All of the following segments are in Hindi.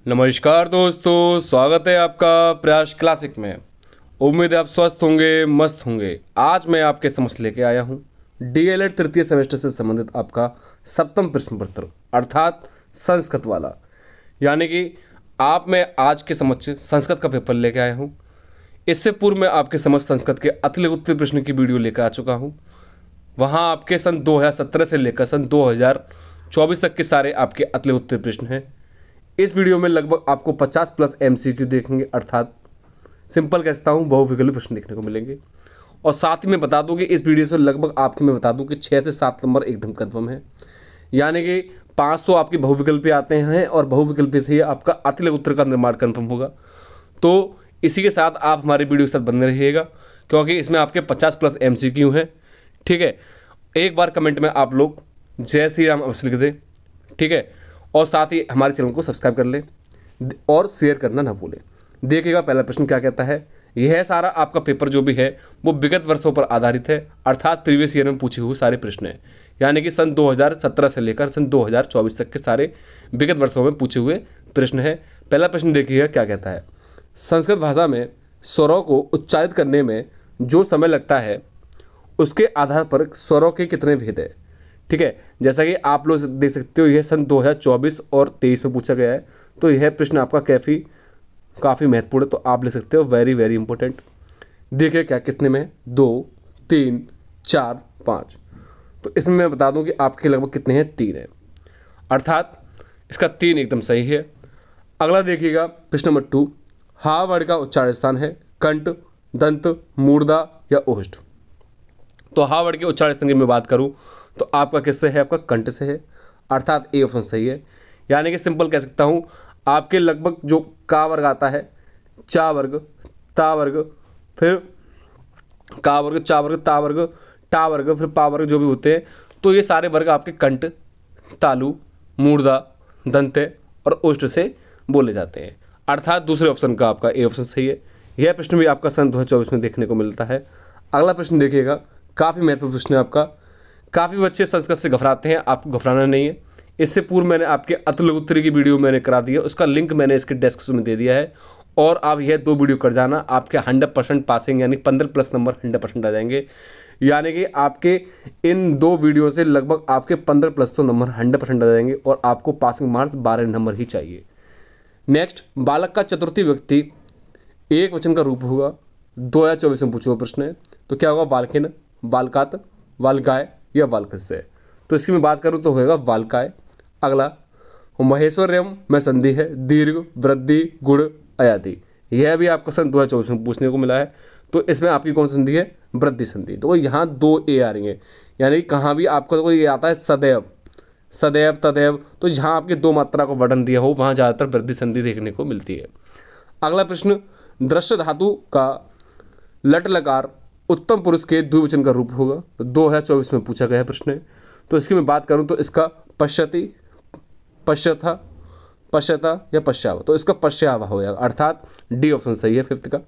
नमस्कार दोस्तों, स्वागत है आपका प्रयास क्लासिक में। उम्मीद है आप स्वस्थ होंगे, मस्त होंगे। आज मैं आपके समक्ष लेके आया हूँ डीएलएड तृतीय सेमेस्टर से संबंधित आपका सप्तम प्रश्न पत्र अर्थात संस्कृत वाला। यानी कि मैं आज के समक्ष संस्कृत का पेपर लेके आया हूँ। इससे पूर्व मैं आपके समक्ष संस्कृत के अतिरिक्त उत्तर प्रश्न की वीडियो लेकर आ चुका हूँ। वहाँ आपके सन 2017 से लेकर सन 2024 तक के सारे आपके अतिरिक्त उत्तर प्रश्न हैं। इस वीडियो में लगभग आपको 50 प्लस एमसीक्यू देखेंगे, अर्थात सिंपल कहता हूँ बहुविकल्पी प्रश्न देखने को मिलेंगे। और साथ ही मैं बता दूं कि इस वीडियो से लगभग आपके मैं बता दूं कि 6 से 7 नंबर एकदम कन्फर्म है। यानी कि 500 आपके बहुविकल्पी आते हैं और बहुविकल्पी से ही आपका अतिरिक्त उत्तर का निर्माण कन्फर्म होगा। तो इसी के साथ आप हमारे वीडियो के साथ बने रहिएगा, क्योंकि इसमें आपके 50 प्लस एमसीक्यू हैं। ठीक है, एक बार कमेंट में आप लोग जय श्री राम अवश्य लिख दें। ठीक है, और साथ ही हमारे चैनल को सब्सक्राइब कर लें और शेयर करना ना भूलें। देखिएगा पहला प्रश्न क्या कहता है। यह सारा आपका पेपर जो भी है वो विगत वर्षों पर आधारित है, अर्थात प्रीवियस ईयर में पूछे हुए सारे प्रश्न हैं। यानी कि सन 2017 से लेकर सन 2024 तक के सारे विगत वर्षों में पूछे हुए प्रश्न है। पहला प्रश्न देखिएगा क्या कहता है। संस्कृत भाषा में स्वरों को उच्चारित करने में जो समय लगता है उसके आधार पर स्वरों के कितने भेद है। ठीक है, जैसा कि आप लोग देख सकते हो यह सन 2024 और 23 में पूछा गया है। तो यह प्रश्न आपका काफ़ी महत्वपूर्ण है, तो आप ले सकते हो वेरी वेरी इंपॉर्टेंट। देखिए क्या कितने में, 2, 3, 4, 5। तो इसमें मैं बता दूं कि आपके लगभग कितने हैं, 3 हैं, अर्थात इसका 3 एकदम सही है। अगला देखिएगा प्रश्न नंबर 2। हा वर्ड का उच्चारण स्थान है कंठ, दंत, मूर्धा या ओष्ठ। तो हा वर्ड के उच्चारण स्थान की मैं बात करूं तो आपका किससे है, आपका कंठ से है, अर्थात ए ऑप्शन सही है। यानी कि सिंपल कह सकता हूँ आपके लगभग जो का वर्ग आता है, चा वर्ग, ता वर्ग, फिर का वर्ग, चा वर्ग, ता वर्ग, टा वर्ग, फिर पा वर्ग जो भी होते हैं, तो ये सारे वर्ग आपके कंठ, तालु, मूर्धा, दंते और ओष्ठ से बोले जाते हैं, अर्थात दूसरे ऑप्शन का आपका ए ऑप्शन सही है। यह प्रश्न भी आपका सन 2024 में देखने को मिलता है। अगला प्रश्न देखिएगा, काफ़ी महत्वपूर्ण प्रश्न है आपका। काफ़ी बच्चे संस्कृत से घबराते हैं, आपको घबराना नहीं है। इससे पूर्व मैंने आपके अतुल उत्तरी की वीडियो मैंने करा दी है, उसका लिंक मैंने इसके डिस्क्रिप्शन में दे दिया है। और आप यह 2 वीडियो कर जाना, आपके 100% पासिंग यानी 15 प्लस नंबर 100% आ जाएंगे। यानी कि आपके इन 2 वीडियो से लगभग आपके 15 प्लस तो नंबर 100% आ जाएंगे और आपको पासिंग मार्क्स 12 नंबर ही चाहिए। नेक्स्ट, बालक का चतुर्थी व्यक्ति एक वचन का रूप होगा। 2024 में पूछा हुआ प्रश्न है, तो क्या होगा, बालकिन, बालकात, बालकाय या बालकस्य। तो इसकी मैं बात करूँ तो होगा बालकाय। अगला, महेश्वर्यम में संधि है दीर्घ, वृद्धि, गुण, अयादि। यह भी आपका सन 2024 में पूछने को मिला है। तो इसमें आपकी कौन संधि है, वृद्धि संधि। तो यहाँ 2 ए आ रही हैं, यानी कहाँ भी आपका तो ये आता है सदैव, सदैव, तदैव। तो जहाँ आपके 2 मात्रा को वर्णन दिया हो वहाँ ज़्यादातर वृद्धि संधि देखने को मिलती है। अगला प्रश्न, दृश्य धातु का लट लकार उत्तम पुरुष के द्विवचन का रूप होगा। तो 2024 में पूछा गया प्रश्न है। तो इसकी मैं बात करूं तो इसका पश्यति, पश्यथा, पश्यता या पश्चाव। तो इसका पश्चाव हो जाएगा, अर्थात डी ऑप्शन सही है 5th का।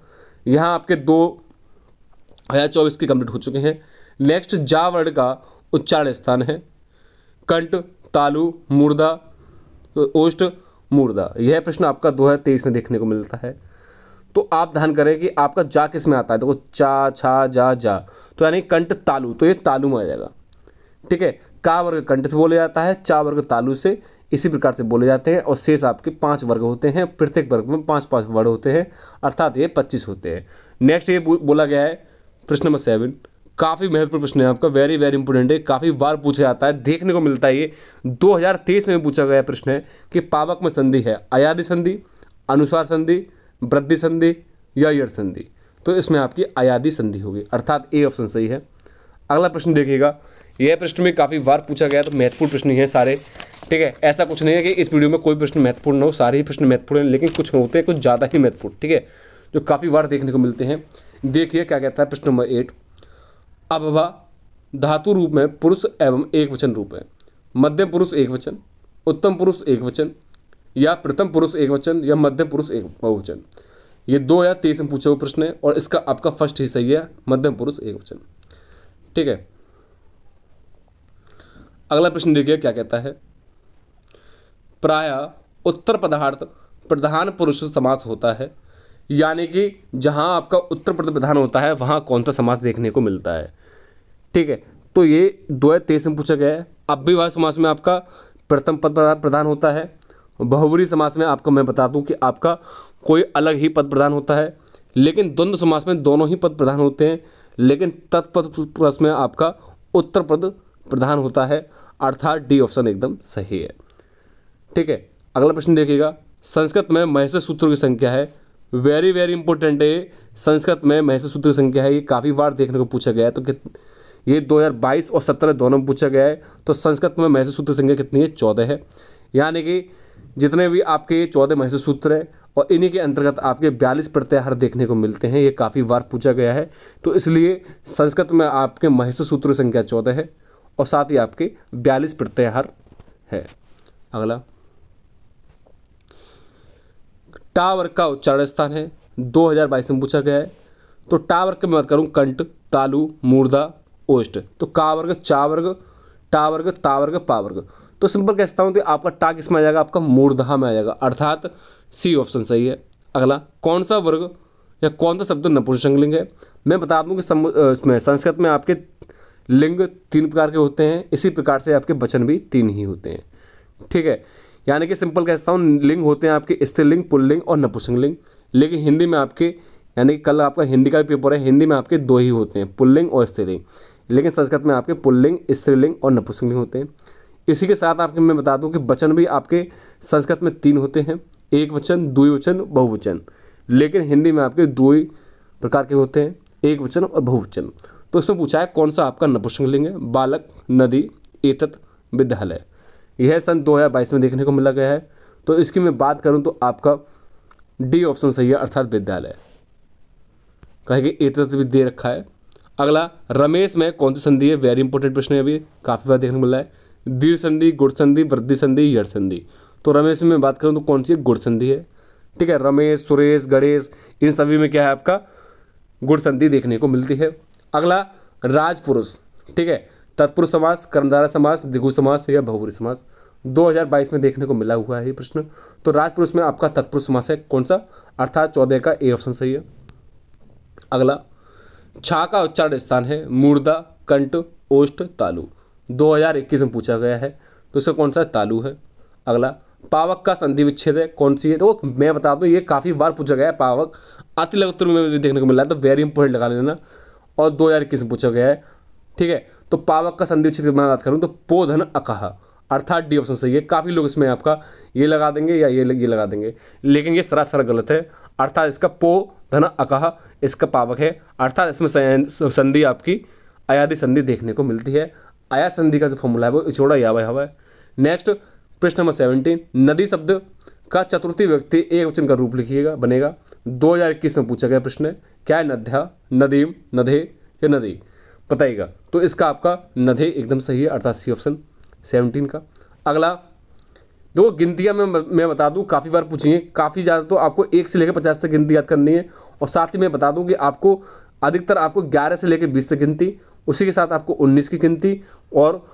यहाँ आपके 2024 के कंप्लीट हो चुके हैं। नेक्स्ट, जा वर्ड का उच्चारण स्थान है कंठ, तालु, मूर्धा, ओष्ठ, मूर्धा। यह प्रश्न आपका 2023 में देखने को मिलता है। तो आप ध्यान करें कि आपका जा किस में आता है। देखो चा, छा, जा, जा, तो यानी कंठ, तालु, तो ये तालु में आ जाएगा। ठीक है, का वर्ग कंठ से बोले जाता है, चा वर्ग तालु से, इसी प्रकार से बोले जाते हैं। और शेष आपके 5 वर्ग होते हैं, प्रत्येक वर्ग में 5-5 वर्ड होते हैं, अर्थात ये 25 होते हैं। नेक्स्ट ये बोला गया है प्रश्न नंबर 7। काफ़ी महत्वपूर्ण प्रश्न है आपका, वेरी वेरी इंपॉर्टेंट है, काफ़ी बार पूछा जाता है, देखने को मिलता है। ये 2023 में पूछा गया प्रश्न है कि पावक में संधि है अयादि संधि, अनुसार संधि, वृद्धि संधि या यड़ संधि। तो इसमें आपकी अयादि संधि होगी, अर्थात ए ऑप्शन सही है। अगला प्रश्न देखिएगा, यह प्रश्न में काफ़ी बार पूछा गया, तो महत्वपूर्ण प्रश्न ही है सारे। ठीक है, ऐसा कुछ नहीं है कि इस वीडियो में कोई प्रश्न महत्वपूर्ण हो, सारे ही प्रश्न महत्वपूर्ण हैं, लेकिन कुछ होते हैं कुछ ज़्यादा ही महत्वपूर्ण। ठीक है, जो काफ़ी बार देखने को मिलते हैं। देखिए क्या कहता है प्रश्न नंबर 8। अभवा धातु रूप में पुरुष एवं एक वचन रूप है, मध्यम पुरुष एक वचन, उत्तम पुरुष एक वचन, या प्रथम पुरुष एक वचन, या मध्यम पुरुष एक बहुवचन। ये 2023 में पूछा हुआ प्रश्न है और इसका आपका फर्स्ट ही सही है, मध्यम पुरुष एक वचन। ठीक है, अगला प्रश्न देखिए क्या कहता है। प्रायः उत्तर पदार्थ प्रधान पुरुष समास होता है, यानी कि जहाँ आपका उत्तर पद प्रधान होता है वहाँ कौन सा समास देखने को मिलता है। ठीक है, तो ये 2023 में पूछा गया है। अव्ययभाव समास में आपका प्रथम पद प्रधान होता है। बहुब्रीहि समास में आपको मैं बता दूं कि आपका कोई अलग ही पद प्रधान होता है, लेकिन द्वंद्व समास में दोनों ही पद प्रधान होते हैं, लेकिन तत्पद पुरुष में आपका उत्तर पद प्रधान होता है, अर्थात डी ऑप्शन एकदम सही है। ठीक है, अगला प्रश्न देखिएगा, संस्कृत में महर्षि सूत्रों की संख्या है। वेरी वेरी इंपॉर्टेंट है, संस्कृत में महर्षि सूत्र की संख्या है, ये काफ़ी बार देखने को पूछा गया है। तो ये 2022 और 17 दोनों में पूछा गया है। तो संस्कृत में महर्षि सूत्र की संख्या कितनी है? 14 है, यानी कि जितने भी आपके ये 14 महर्षि सूत्र है और इन्हीं के अंतर्गत आपके 42 प्रत्याहार देखने को मिलते हैं। ये काफ़ी बार पूछा गया है, तो इसलिए संस्कृत में आपके महर्षि सूत्र की संख्या 14 है और साथ ही आपके 42 प्रत्याहार है। अगला, टा वर्ग का उच्चारण स्थान है, 2022 में पूछा गया है। तो टा वर्ग की बात करूँ, कंठ, तालु, मूर्धा, ओष्ठ। तो का वर्ग, चा वर्ग, टा वर्ग, ता वर्ग, पा वर्ग। तो सिंपल कहता हूँ कि आपका टा किस में आ जाएगा? आपका मूर्धा में आ जाएगा, अर्थात सी ऑप्शन सही है। अगला, कौन सा वर्ग या कौन सा शब्द नपुंसकलिंग है? मैं बता दूं कि इसमें संस्कृत में आपके लिंग 3 प्रकार के होते हैं, इसी प्रकार से आपके वचन भी 3 ही होते हैं। ठीक है, यानी कि सिंपल कहता हूँ, लिंग होते हैं आपके स्त्रीलिंग, पुल्लिंग और नपुंसकलिंग। लेकिन हिंदी में आपके, यानी कि कल आपका हिंदी का भी पेपर है, हिंदी में आपके 2 ही होते हैं, पुल्लिंग और स्त्रीलिंग। लेकिन संस्कृत में आपके पुल्लिंग, स्त्रीलिंग और नपुंसकलिंग होते हैं। इसी के साथ आपको मैं बता दूं कि वचन भी आपके संस्कृत में 3 होते हैं, एक वचन, द्विवचन, बहुवचन। लेकिन हिंदी में आपके 2 ही प्रकार के होते हैं, एक वचन और बहुवचन। तो इसमें पूछा है कौन सा आपका नपुंसकलिंग है? बालक, नदी, एतत्, विद्यालय। यह सन 2022 में देखने को मिला गया है। तो इसकी मैं बात करूं तो आपका डी ऑप्शन सही है, अर्थात विद्यालय। कहेंगे एतत् भी दे रखा है। अगला, रमेश में कौन सी संधि है? वेरी इंपॉर्टेंट प्रश्न है, अभी काफ़ी बार देखने को मिला है। दीर्घ संधि, गुण संधि, वृद्धि संधि, यड़ संधि। तो रमेश में बात करूं तो कौन सी गुण संधि है? ठीक है, रमेश, सुरेश, गणेश, इन सभी में क्या है? आपका गुण संधि देखने को मिलती है। अगला, राजपुरुष। ठीक है, तत्पुरुष समास, कर्मधारय समास, द्विगु समास या बहुब्रीहि समास। 2022 में देखने को मिला हुआ है ये प्रश्न। तो राजपुरुष में आपका तत्पुरुष समास है, कौन सा? अर्थात 14 का ए ऑप्शन सही है। अगला, छा का उच्चारण स्थान है, मूर्धा, कंठ, ओष्ठ, तालु। 2021 में पूछा गया है, तो इसका कौन सा? तालु है। अगला, पावक का संधि विच्छेद है, कौन सी है? तो मैं बता दूं, ये काफ़ी बार पूछा गया है। पावक अति लघु उत्तर में भी देखने को मिला है, तो वेरी इंपॉर्टेंट लगा लेना। और 2021 में पूछा गया है। ठीक है, तो पावक का संधि विच्छेद की मैं बात करूँ तो पो धन अकह, अर्थात डी ऑप्शन सही है। काफ़ी लोग इसमें आपका ये लगा देंगे या ये लगा देंगे, लेकिन ये सरासर गलत है। अर्थात इसका पो धन अकह इसका पावक है, अर्थात इसमें संधि आपकी अयादि संधि देखने को मिलती है। आया संधि का जो फॉर्मूला है वो इचोड़ा यावा हवा है। नेक्स्ट, प्रश्न नंबर 17, नदी शब्द का चतुर्थी व्यक्ति एक वचन का रूप लिखिएगा, बनेगा। 2021 में पूछा गया प्रश्न है, क्या है? नद्या, नदीम, नदे या नदी, बताइएगा। तो इसका आपका नदे एकदम सही है, अर्थात सी ऑप्शन 17 का। अगला, दो गिनतियाँ मैं बता दूं काफ़ी बार पूछी है, काफ़ी ज़्यादा, तो आपको 1 से लेकर 50 तक गिनती याद करनी है। और साथ ही मैं बता दूं कि आपको अधिकतर आपको 11 से लेकर 20 तक गिनती, उसी के साथ आपको 19 की गिनती और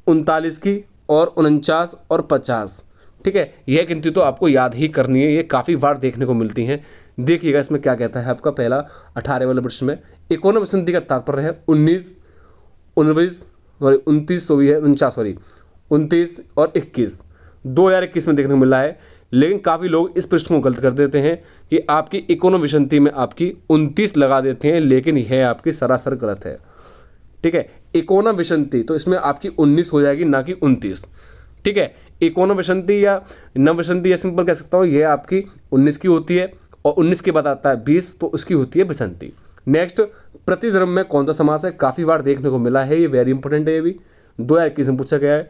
39 की और 49 और 50। ठीक है, यह गिनती तो आपको याद ही करनी है, ये काफ़ी बार देखने को मिलती हैं। देखिएगा इसमें क्या कहता है आपका पहला 18 वाले प्रश्न में। इकोनॉम संधि का तात्पर्य है 29 और 21। 2021 में देखने को मिला है, लेकिन काफ़ी लोग इस प्रश्न को गलत कर देते हैं कि आपकी इकोनॉम विसंति में आपकी 29 लगा देते हैं, लेकिन यह आपकी सरासर गलत है। ठीक है, इकोनॉम विसंति तो इसमें आपकी 19 हो जाएगी, ना कि 29। ठीक है, इकोनॉम विसंति या नव विसंति या सिंपल कह सकता हूँ, यह आपकी 19 की होती है और 19 के बाद आता है 20, तो उसकी होती है विसंति। नेक्स्ट, प्रतिधर्म में कौन सा समास है? काफ़ी बार देखने को मिला है, ये वेरी इंपॉर्टेंट है, ये भी 2021 में पूछा गया है।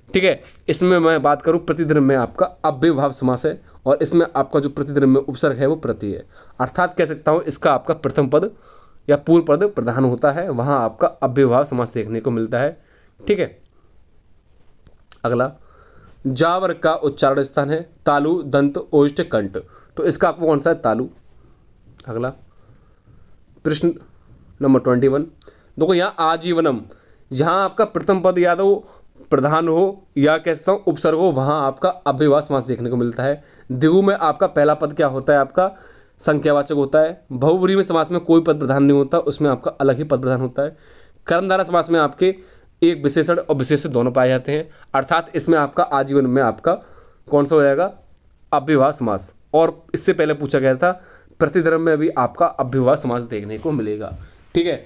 ठीक है, इसमें मैं बात करूं प्रतिधर्म में आपका अव्ययभाव समास है और इसमें आपका जो प्रतिधर्म में उपसर्ग है वो प्रति है, अर्थात कह सकता हूं इसका आपका प्रथम पद या पूर्व पद प्रधान होता है, वहां आपका अव्ययभाव समास देखने को मिलता है। ठीक है, अगला, जा वर्ग का उच्चारण स्थान है, तालु, दंत, ओष्ठ, कंठ। तो इसका आपको कौन सा है? तालु। अगला, प्रश्न नंबर 21, देखो यहाँ आजीवनम, जहाँ आपका प्रथम पद या तो प्रधान हो या कह सकता हूँ उपसर्ग हो, वहाँ आपका अव्ययभाव समास देखने को मिलता है। द्विगु में आपका पहला पद क्या होता है, आपका संख्यावाचक होता है। बहुव्रीहि में समास में कोई पद प्रधान नहीं होता, उसमें आपका अलग ही पद प्रधान होता है। कर्मधारय समास में आपके एक विशेषण और विशेषण दोनों पाए जाते हैं, अर्थात इसमें आपका आजीवन में आपका कौन सा हो जाएगा, अव्ययभाव समास। और इससे पहले पूछा गया था प्रतिधर्म में भी आपका अव्ययभाव समास देखने को मिलेगा। ठीक है,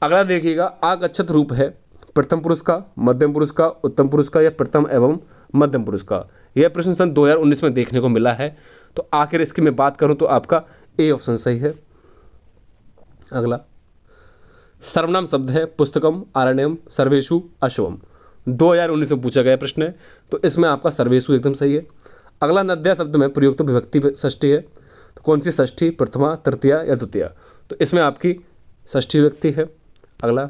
अगला देखिएगा, आगच्छत रूप है प्रथम पुरुष का, मध्यम पुरुष का, उत्तम पुरुष का या प्रथम एवं मध्यम पुरुष का। यह प्रश्न सन 2019 में देखने को मिला है। तो आखिर इसकी मैं बात करूं तो आपका ए ऑप्शन सही है। अगला सर्वनाम शब्द है पुस्तकम, आरण्यम, सर्वेषु, अश्वम। 2019 में पूछा गया प्रश्न है, तो इसमें आपका सर्वेषु एकदम सही है। अगला नद्या शब्द में प्रयुक्त विभक्ति षष्ठी है, तो कौन सी षष्ठी, प्रथमा, तृतीया या द्वितीया। तो इसमें आपकी षष्ठी विभक्ति है। अगला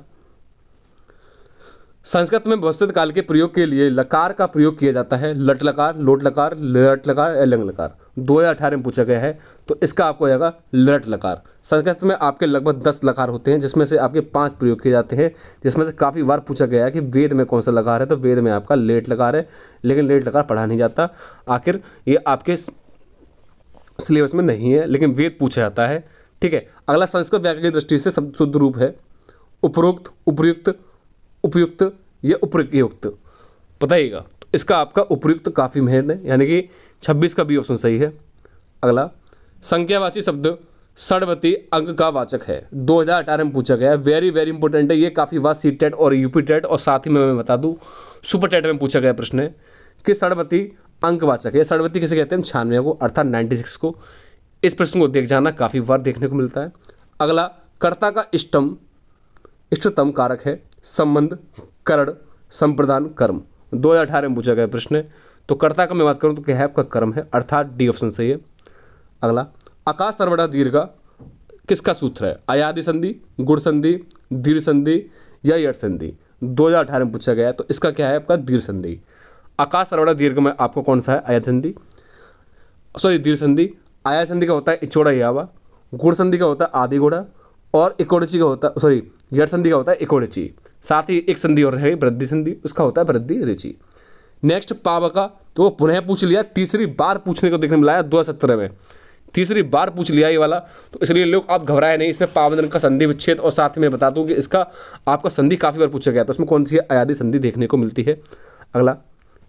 संस्कृत में भविष्यत काल के प्रयोग के लिए लकार का प्रयोग किया जाता है, लट लकार, लोट लकार, लट लकार या लंग लकार। 2018 में पूछा गया है, तो इसका आपको आएगा लट लकार। संस्कृत में आपके लगभग 10 लकार होते हैं, जिसमें से आपके 5 प्रयोग किए जाते हैं, जिसमें से काफ़ी बार पूछा गया है कि वेद में कौन सा लकार है, तो वेद में आपका लेट लकार है, लेकिन लेट लकार पढ़ा नहीं जाता। आखिर ये आपके सिलेबस में नहीं है, लेकिन वेद पूछा जाता है। ठीक है, अगला संस्कृत व्याकरण की दृष्टि से शब्द शुद्ध रूप है उपरोक्त, उपर्युक्त, उपयुक्त या उपयुक्त। बताइएगा, तो इसका आपका उपयुक्त काफ़ी महत्व है, यानी कि 26 का बी ऑप्शन सही है। अगला संख्यावाची शब्द षड्वती अंक का वाचक है, 2018 में पूछा गया है, वेरी वेरी इंपॉर्टेंट है ये, काफ़ी बार सी टेट और यूपी टेट और साथ ही में मैं बता दूँ सुपर टेट में पूछा गया प्रश्न है कि षड्वती अंकवाचक है। षड्वती किसे कहते हैं, 96 को, अर्थात 96 को। इस प्रश्न को देख जाना, काफ़ी बार देखने को मिलता है। अगला कर्ता का इष्टतम कारक है संबंध, करण, संप्रदान, कर्म। 2018 में पूछा गया प्रश्न है, तो कर्ता का मैं बात करूं तो क्या है, आपका कर्म है, अर्थात डी ऑप्शन सही है। अगला आकाश सर्वड़ा दीर्घ किसका सूत्र है, अयादि संधि, गुण संधि, दीर्घ संधि या यट संधि। 2018 में पूछा गया है, तो इसका क्या है, आपका दीर्घ संधि। आकाश सर्वड़ा दीर्घ में आपको कौन सा है, अयादि संधि, सॉरी दीर्घ संधि। अयादि संधि का होता है इचोड़ा यावा, गुण संधि का होता है आदि गोड़ा, और इकोड़ची का होता है, सॉरी यट संधि का होता है इकोड़ची। साथ ही एक संधि और है वृद्धि संधि, उसका होता है वृद्धि रुचि। नेक्स्ट पावका, तो वो पुनः पूछ लिया, तीसरी बार पूछने को देखने मिला है 2017 में, तीसरी बार पूछ लिया ये वाला, तो इसलिए लोग आप घबराए नहीं। इसमें पावदन का संधि विच्छेद, और साथ ही मैं बता दूं कि इसका आपका संधि काफ़ी बार पूछा गया, तो उसमें कौन सी है, अयादि संधि देखने को मिलती है। अगला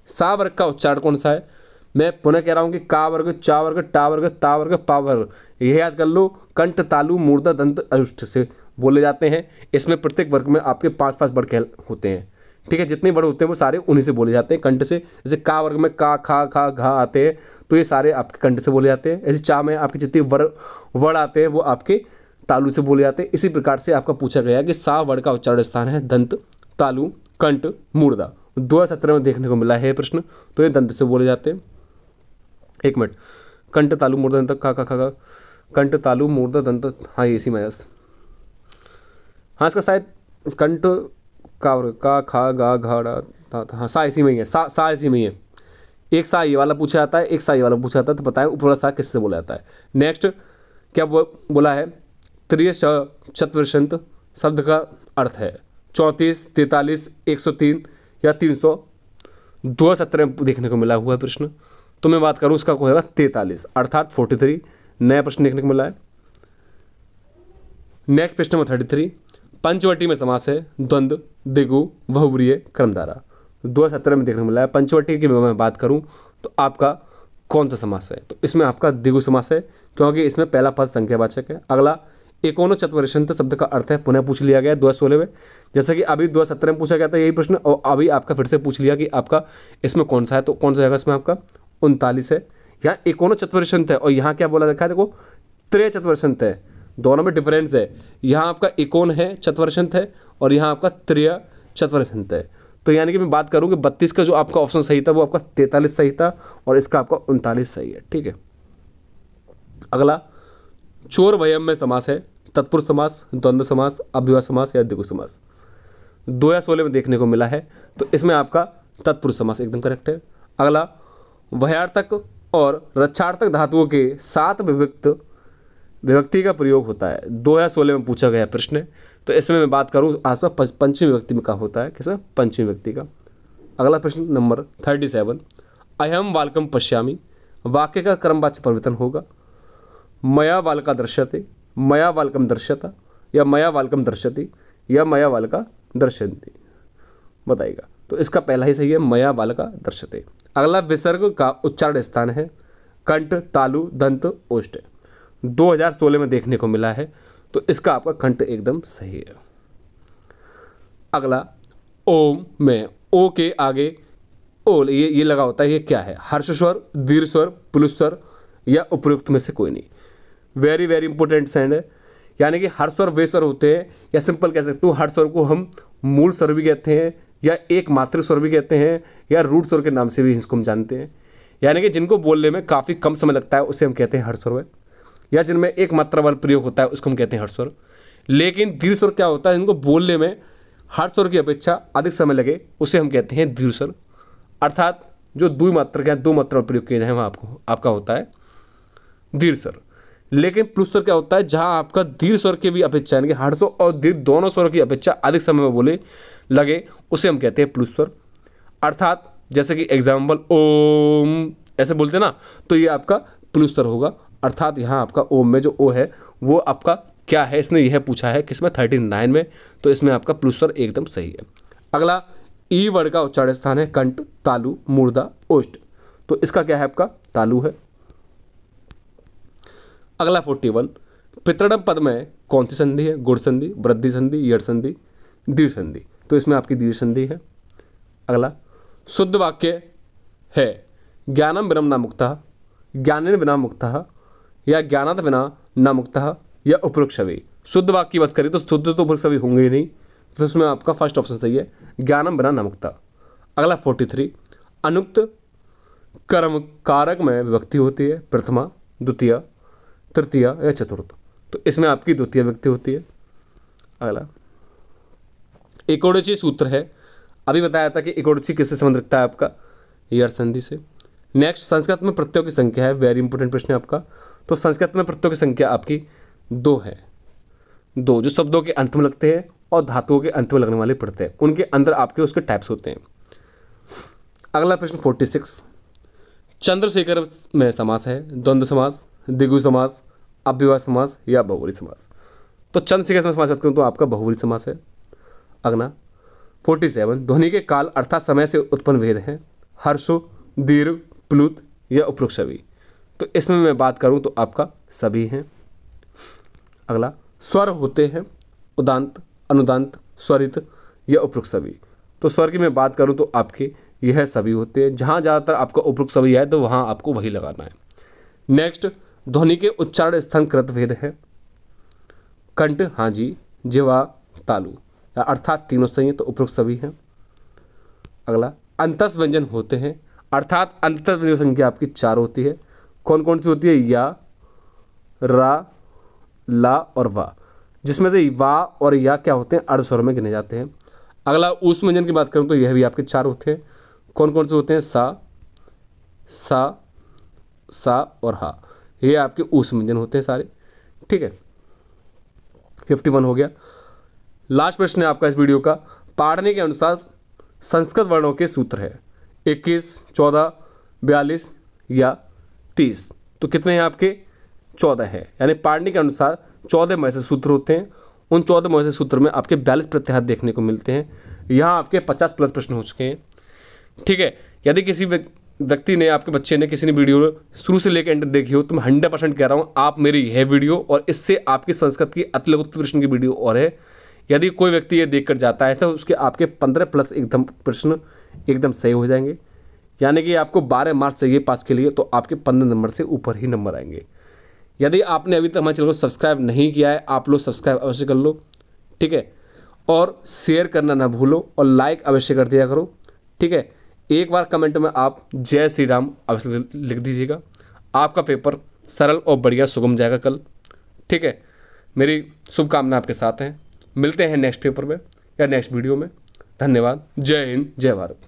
सा वर्ग का उच्चारण कौन सा है, मैं पुनः कह रहा हूँ कि का वर्ग, चा वर्ग, टा वर्ग, ता वर्ग, पा वर्ग, यह याद कर लो। कंठ, तालु, मूर्धा, दंत, अजुष्ट से बोले जाते हैं। इसमें प्रत्येक वर्ग में आपके 5-5 वर्ग होते हैं। ठीक है, जितने वर्ड होते हैं वो सारे उन्हीं से बोले जाते हैं, कंठ से। जैसे का वर्ग में का, खा, खा, घा आते हैं, तो ये सारे आपके कंठ से बोले जाते हैं। ऐसे चा में आपके जितने वर्ड आते हैं वो आपके तालु से बोले जाते हैं। इसी प्रकार से आपका पूछा गया कि सा वर्ड का उच्चारण स्थान है दंत, तालु, कंठ, मूर्धा। 2017 में देखने को मिला है प्रश्न, तो ये दंत से बोले जाते हैं। एक मिनट, कंठ, तालु, मूर्धा, दंत, खा, खा, खा, कंठ, तालु, मूर्धा, दंत, हाँ इसी में, हाँ इसका शायद कंठ का वर्ग का, खा, गा, घा, डा, हाँ सा इसी में ही है, सा इसी में ही है। एक सा ये वाला पूछा जाता है, एक सा ये वाला पूछा जाता है, तो बताएं ऊपर वाला सा किससे बोला जाता है। नेक्स्ट क्या बोला है, त्रिय चतुर्शंत शब्द का अर्थ है 34, 43, 103 या 300। 2017 में देखने को मिला हुआ है प्रश्न, तो मैं बात करूँ उसका होगा 43 अर्थात 43। नया प्रश्न देखने को मिला है। नेक्स्ट प्रश्न नंबर 33, पंचवटी में समास है द्वंद्व, द्विगु, बहुव्रीहि, कर्मधारा। 2017 में देखने को मिला है। पंचवटी की मैं बात करूं तो आपका कौन सा समास है, तो इसमें आपका द्विगु समास है, क्योंकि इसमें पहला पद संख्यावाचक है। अगला एकोनो चतुर्षंत शब्द का अर्थ है, पुनः पूछ लिया गया 2016 में, जैसे कि अभी 2017 में पूछा गया था यही प्रश्न, और अभी आपका फिर से पूछ लिया कि आपका इसमें कौन सा है, तो कौन सा जाएगा इसमें आपका 39 है। यहाँ एकोनो चतुर्षंत है और यहाँ क्या बोला रखा है, देखो त्रय चतुर्षंत है, दोनों में डिफरेंस है। यहाँ आपका एकोन है, चतुर्षंत है, और यहाँ आपका त्रय चतुर्षंत है। तो यानी कि मैं बात करूँ कि 32 का जो आपका ऑप्शन सही था वो आपका 43 सही था, और इसका आपका 39 सही है। ठीक है, अगला चोर वयम में समास है तत्पुरुष समास, द्वंद्व समास, अव्ययभाव समास या द्विगु समास। 2016 में देखने को मिला है, तो इसमें आपका तत्पुरुष समास एकदम करेक्ट है। अगला वह्यार्थक और रक्षार्थक धातुओं के साथ विभक्ति का प्रयोग होता है। 2016 में पूछा गया प्रश्न है, तो इसमें मैं बात करूं आसपास पंचमी विभक्ति में का होता है, किसका, पंचमी विभक्ति का। अगला प्रश्न नंबर 37, अहम वाल्कम पश्यामि, वाक्य का क्रमवाच्य परिवर्तन होगा मया वाल्का दृश्यते, मया वाल्कम दृश्यता, या मया वाल्कम दृश्यति, या मया वाल्का दर्शयन्ति, बताइएगा। तो इसका पहला ही सही है, मया बालका दर्शते। अगला विसर्ग का उच्चारण स्थान है कंठ, तालु, दंत, ओष्ठ, 2016 में देखने को मिला है, तो इसका आपका कंठ एकदम सही है। अगला ओम में ओ के आगे ओ ये लगा होता है, ये क्या है? हर्ष स्वर, दीर्घ स्वर, पुलिस स्वर, या उपयुक्त में से कोई नहीं। वेरी वेरी इंपॉर्टेंट साउंड है, यानी कि हर्ष स्वर वे स्वर होते हैं, या सिंपल कह सकते हो हर्ष स्वर को हम मूल स्वर भी कहते हैं, या एक मात्रिक स्वर भी कहते हैं, या रूट स्वर के नाम से भी इसको हम जानते हैं। यानी कि जिनको बोलने में काफ़ी कम समय लगता है उसे हम कहते हैं हर्ष स्वर, या जिनमें एक मात्रा वाला प्रयोग होता है उसको हम कहते हैं हर्ष स्वर। लेकिन दीर्घ स्वर क्या होता है? जिनको बोलने में हर्ष स्वर की अपेक्षा अधिक समय लगे उसे हम कहते हैं दीर्घ स्वर, अर्थात जो द्विमात्रक या दो मात्रा प्रयोग किए जाए वहाँ आपका होता है दीर्घ स्वर। लेकिन प्लुस स्वर क्या होता है? जहाँ आपका दीर्घ स्वर की भी अपेक्षा, यानी कि हर्ष और दीर्घ दोनों स्वरों की अपेक्षा अधिक समय में बोले लगे उसे हम कहते हैं प्लुस स्वर। अर्थात जैसे कि एग्जाम्पल ओम ऐसे बोलते हैं ना, तो ये आपका प्लुस स्वर होगा। अर्थात यहाँ आपका ओम में जो ओ है वो आपका क्या है, इसने यह पूछा है किसमें? 39 में, तो इसमें आपका प्लुस स्वर एकदम सही है। अगला ई वर्ड का उच्चारण स्थान है कंठ, तालु, मूर्धा, ओष्ठ, तो इसका क्या है? आपका तालु है। अगला 41, पितृणम पद में कौन सी संधि है? गुण संधि, वृद्धि संधि, यड़ संधि, दीर्घ संधि, तो इसमें आपकी दीर्घ संधि है। अगला शुद्ध वाक्य है ज्ञानम विना न मुक्तः, ज्ञानेन विना मुक्तः, या ज्ञानात विना न मुक्तः, या उपरोक्त छवि। शुद्ध वाक्य की बात करें तो शुद्ध तो उपरोक्त छवि होंगे ही नहीं, तो इसमें आपका फर्स्ट ऑप्शन सही है, ज्ञानम बिना न मुक्तः। अगला 43, अनुक्त कर्म कारक में विभक्ति होती है प्रथमा, द्वितीय, तृतीय या चतुर्थ, तो इसमें आपकी द्वितीय विभक्ति होती है। अगला एकोड़ची सूत्र है, अभी बताया था कि एकोड़ची किससे संबंध रखता है? आपका यड़ संधि से। नेक्स्ट संस्कृत में प्रत्ययों की संख्या है, वेरी इंपॉर्टेंट प्रश्न है आपका। तो संस्कृत में प्रत्ययों की संख्या आपकी 2 है, 2 जो शब्दों के अंत में लगते हैं और धातुओं के अंत में लगने वाले पड़ते हैं, उनके अंदर आपके उसके टाइप्स होते हैं। अगला प्रश्न 46, चंद्रशेखर में समास है द्वंद्व समास, द्विगु समास, अव्ययभाव समास, या बहुवचन समास। तो चंद्रशेखर में समास बात करूँ तो आपका बहुवचन समास है। अगला 47, ध्वनि के काल अर्थात समय से उत्पन्न भेद हैं हर्षो, दीर्घ, प्लुत, या उपरोक्त छवि, तो इसमें मैं बात करूं तो आपका सभी हैं। अगला स्वर होते हैं उदांत, अनुदांत, स्वरित, या उपरोक्त छवि, तो स्वर की मैं बात करूं तो आपके यह सभी होते हैं। जहां ज़्यादातर आपका उपरोक्त छवि है तो वहां आपको वही लगाना है। नेक्स्ट ध्वनि के उच्चारण स्थान कृत भेद है कंठ, हाँ जी, जिह्वा, तालु, अर्थात तीनों सही हैं तो उपरोक्त सभी हैं। अगला अंतस व्यंजन होते हैं, अर्थात अंतस व्यंजन संख्या आपकी 4 होती है। कौन कौन सी होती है? या, रा, ला और वा, जिसमें से वा और या क्या होते हैं? अर्ध स्वर में गिने जाते हैं। अगला ऊष्म व्यंजन की बात करूं तो यह भी आपके 4 होते हैं। कौन कौन से होते हैं? सा, सा, सा और हा, ये आपके ऊष्म व्यंजन होते हैं सारे, ठीक है। 51 हो गया। लास्ट प्रश्न है आपका इस वीडियो का, पढ़ने के अनुसार संस्कृत वर्णों के सूत्र है 21, 14, 42 या 30, तो कितने हैं आपके? 14 है, यानी पढ़ने के अनुसार 14 में से सूत्र होते हैं। उन 14 में से सूत्र में आपके 42 प्रत्याहार देखने को मिलते हैं। यहाँ आपके 50+ प्रश्न हो चुके हैं, ठीक है। यदि किसी व्यक्ति ने, आपके बच्चे ने, किसी ने वीडियो शुरू से लेकर एंड देखी हो तो मैं 100% कह रहा हूँ आप मेरी यह वीडियो और इससे आपकी संस्कृत की अति लघु प्रश्न की वीडियो और है, यदि कोई व्यक्ति ये देखकर जाता है तो उसके आपके 15+ एकदम प्रश्न एकदम सही हो जाएंगे। यानी कि आपको 12 मार्क्स चाहिए पास के लिए, तो आपके 15 नंबर से ऊपर ही नंबर आएंगे। यदि आपने अभी तक हमारे चैनल को सब्सक्राइब नहीं किया है, आप लोग सब्सक्राइब अवश्य कर लो, ठीक है, और शेयर करना ना भूलो और लाइक अवश्य कर दिया करो, ठीक है। एक बार कमेंट में आप जय श्री राम अवश्य लिख दीजिएगा। आपका पेपर सरल और बढ़िया सुगम जाएगा कल, ठीक है। मेरी शुभकामना आपके साथ हैं। मिलते हैं नेक्स्ट पेपर में या नेक्स्ट वीडियो में। धन्यवाद। जय हिंद, जय भारत।